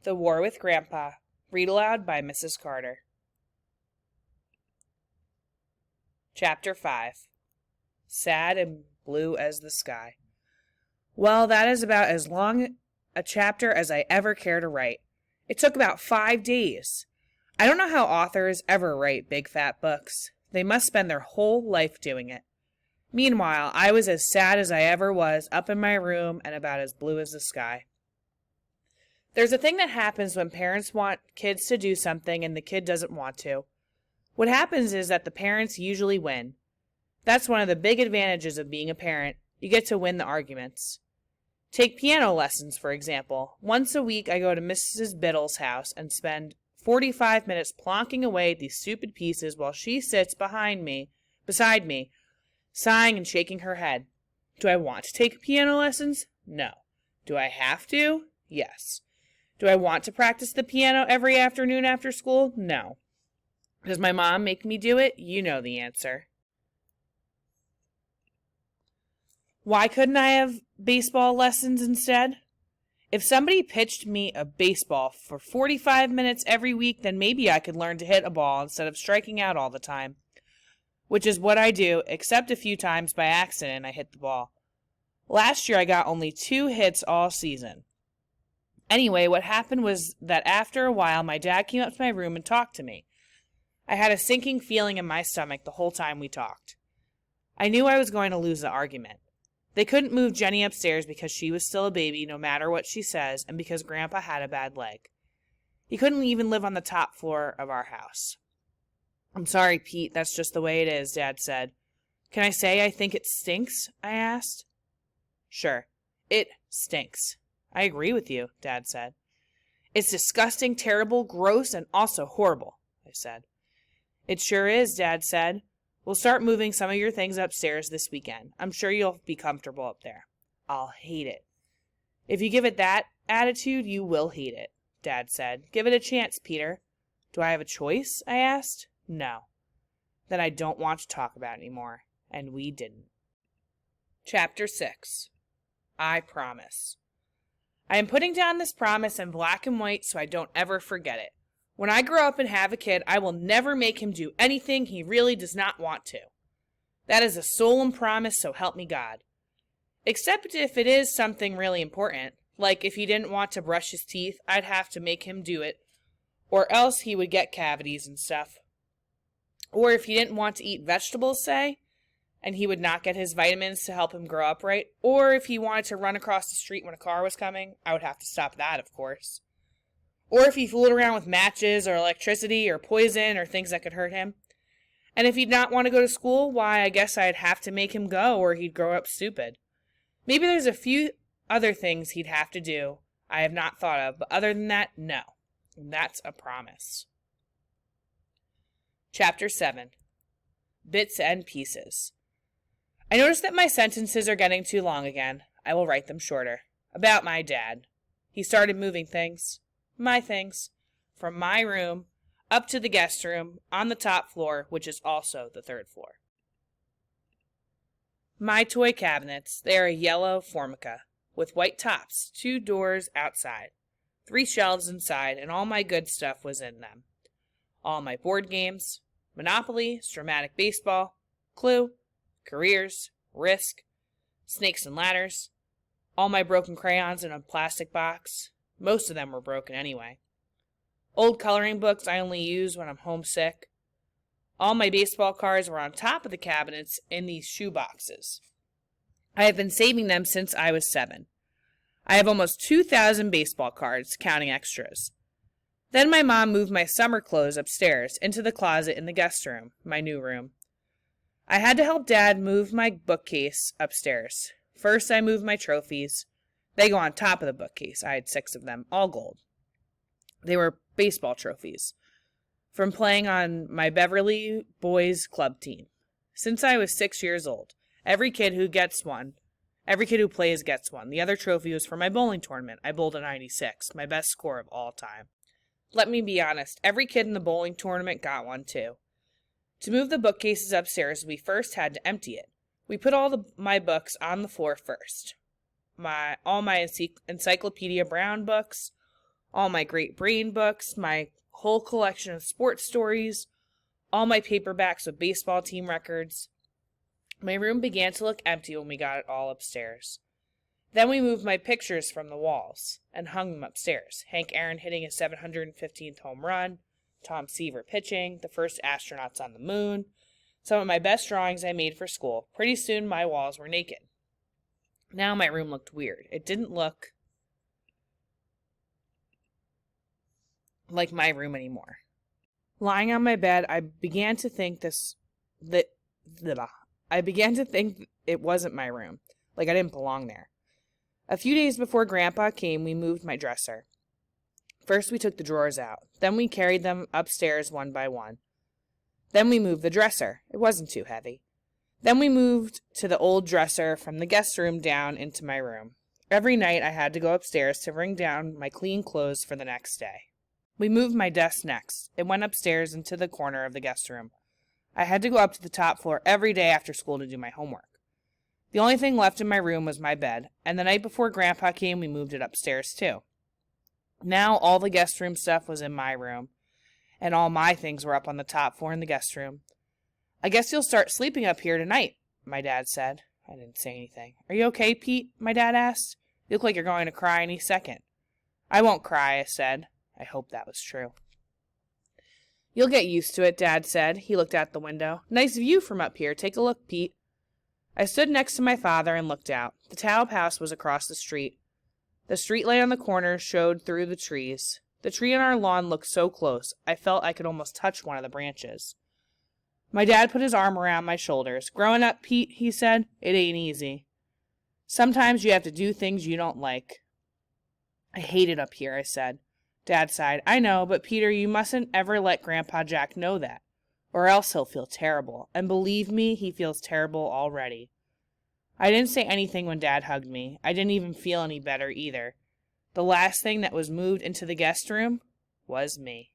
The War with Grandpa. Read aloud by Mrs. Carter. Chapter 5. Sad and Blue as the Sky. Well, that is about as long a chapter as I ever care to write. It took about 5 days. I don't know how authors ever write big fat books. They must spend their whole life doing it. Meanwhile, I was as sad as I ever was, up in my room and about as blue as the sky. There's a thing that happens when parents want kids to do something and the kid doesn't want to. What happens is that the parents usually win. That's one of the big advantages of being a parent. You get to win the arguments. Take piano lessons, for example. Once a week, I go to Mrs. Biddle's house and spend 45 minutes plonking away at these stupid pieces while she sits beside me, sighing and shaking her head. Do I want to take piano lessons? No. Do I have to? Yes. Do I want to practice the piano every afternoon after school? No. Does my mom make me do it? You know the answer. Why couldn't I have baseball lessons instead? If somebody pitched me a baseball for 45 minutes every week, then maybe I could learn to hit a ball instead of striking out all the time. Which is what I do, except a few times by accident I hit the ball. Last year I got only 2 hits all season. Anyway, what happened was that after a while my dad came up to my room and talked to me. I had a sinking feeling in my stomach the whole time we talked. I knew I was going to lose the argument. They couldn't move Jenny upstairs because she was still a baby no matter what she says and because Grandpa had a bad leg. He couldn't even live on the top floor of our house. I'm sorry, Pete, that's just the way it is, Dad said. Can I say I think it stinks? I asked. Sure, it stinks. I agree with you, Dad said. It's disgusting, terrible, gross, and also horrible, I said. It sure is, Dad said. We'll start moving some of your things upstairs this weekend. I'm sure you'll be comfortable up there. I'll hate it. If you give it that attitude, you will hate it, Dad said. Give it a chance, Peter. Do I have a choice? I asked. No. Then I don't want to talk about it anymore. And we didn't. Chapter 6. I Promise. I am putting down this promise in black and white so I don't ever forget it. When I grow up and have a kid, I will never make him do anything he really does not want to. That is a solemn promise, so help me God. Except if it is something really important, like if he didn't want to brush his teeth, I'd have to make him do it, or else he would get cavities and stuff. Or if he didn't want to eat vegetables, say, and he would not get his vitamins to help him grow up right, or if he wanted to run across the street when a car was coming, I would have to stop that, of course. Or if he fooled around with matches or electricity or poison or things that could hurt him. And if he'd not want to go to school, why, I guess I'd have to make him go or he'd grow up stupid. Maybe there's a few other things he'd have to do I have not thought of, but other than that, no. And that's a promise. Chapter 7. Bits and Pieces. I noticed that my sentences are getting too long again. I will write them shorter. About my dad. He started moving things. My things. From my room up to the guest room on the top floor, which is also the 3rd floor. My toy cabinets. They are a yellow formica with white tops, 2 doors outside, 3 shelves inside, and all my good stuff was in them. All my board games, Monopoly, Stramatic Baseball, Clue, Careers, Risk, Snakes and Ladders, all my broken crayons in a plastic box. Most of them were broken anyway. Old coloring books I only use when I'm homesick. All my baseball cards were on top of the cabinets in these shoe boxes. I have been saving them since I was 7. I have almost 2,000 baseball cards, counting extras. Then my mom moved my summer clothes upstairs into the closet in the guest room, my new room. I had to help Dad move my bookcase upstairs. First I moved my trophies. They go on top of the bookcase. I had 6 of them, all gold. They were baseball trophies from playing on my Beverly Boys Club team. Since I was 6 years old, every kid who plays gets one. The other trophy was for my bowling tournament. I bowled a 96, my best score of all time. Let me be honest, every kid in the bowling tournament got one too. To move the bookcases upstairs, we first had to empty it. We put all my books on the floor first. All my Encyclopedia Brown books, All my Great Brain books, my whole collection of sports stories, all my paperbacks with baseball team records. My room began to look empty when we got it all upstairs. Then we moved my pictures from the walls and hung them upstairs. Hank Aaron hitting his 715th home run, Tom Seaver pitching, the first astronauts on the moon, some of my best drawings I made for school. Pretty soon my walls were naked. Now my room looked weird. It didn't look like my room anymore. Lying on my bed, I began to think it wasn't my room, like I didn't belong there. A few days before Grandpa came, we moved my dresser. First we took the drawers out. Then we carried them upstairs one by one. Then we moved the dresser. It wasn't too heavy. Then we moved to the old dresser from the guest room down into my room. Every night I had to go upstairs to bring down my clean clothes for the next day. We moved my desk next. It went upstairs into the corner of the guest room. I had to go up to the top floor every day after school to do my homework. The only thing left in my room was my bed, and the night before Grandpa came, we moved it upstairs too. Now all the guest room stuff was in my room, and all my things were up on the top floor in the guest room. I guess you'll start sleeping up here tonight, my dad said. I didn't say anything. Are you okay, Pete? My dad asked. You look like you're going to cry any second. I won't cry, I said. I hoped that was true. You'll get used to it, Dad said. He looked out the window. Nice view from up here. Take a look, Pete. I stood next to my father and looked out. The Taub house was across the street. The streetlight on the corner showed through the trees. The tree on our lawn looked so close, I felt I could almost touch one of the branches. My dad put his arm around my shoulders. Growing up, Pete, he said, it ain't easy. Sometimes you have to do things you don't like. I hate it up here, I said. Dad sighed. I know, but Peter, you mustn't ever let Grandpa Jack know that, or else he'll feel terrible. And believe me, he feels terrible already. I didn't say anything when Dad hugged me. I didn't even feel any better either. The last thing that was moved into the guest room was me.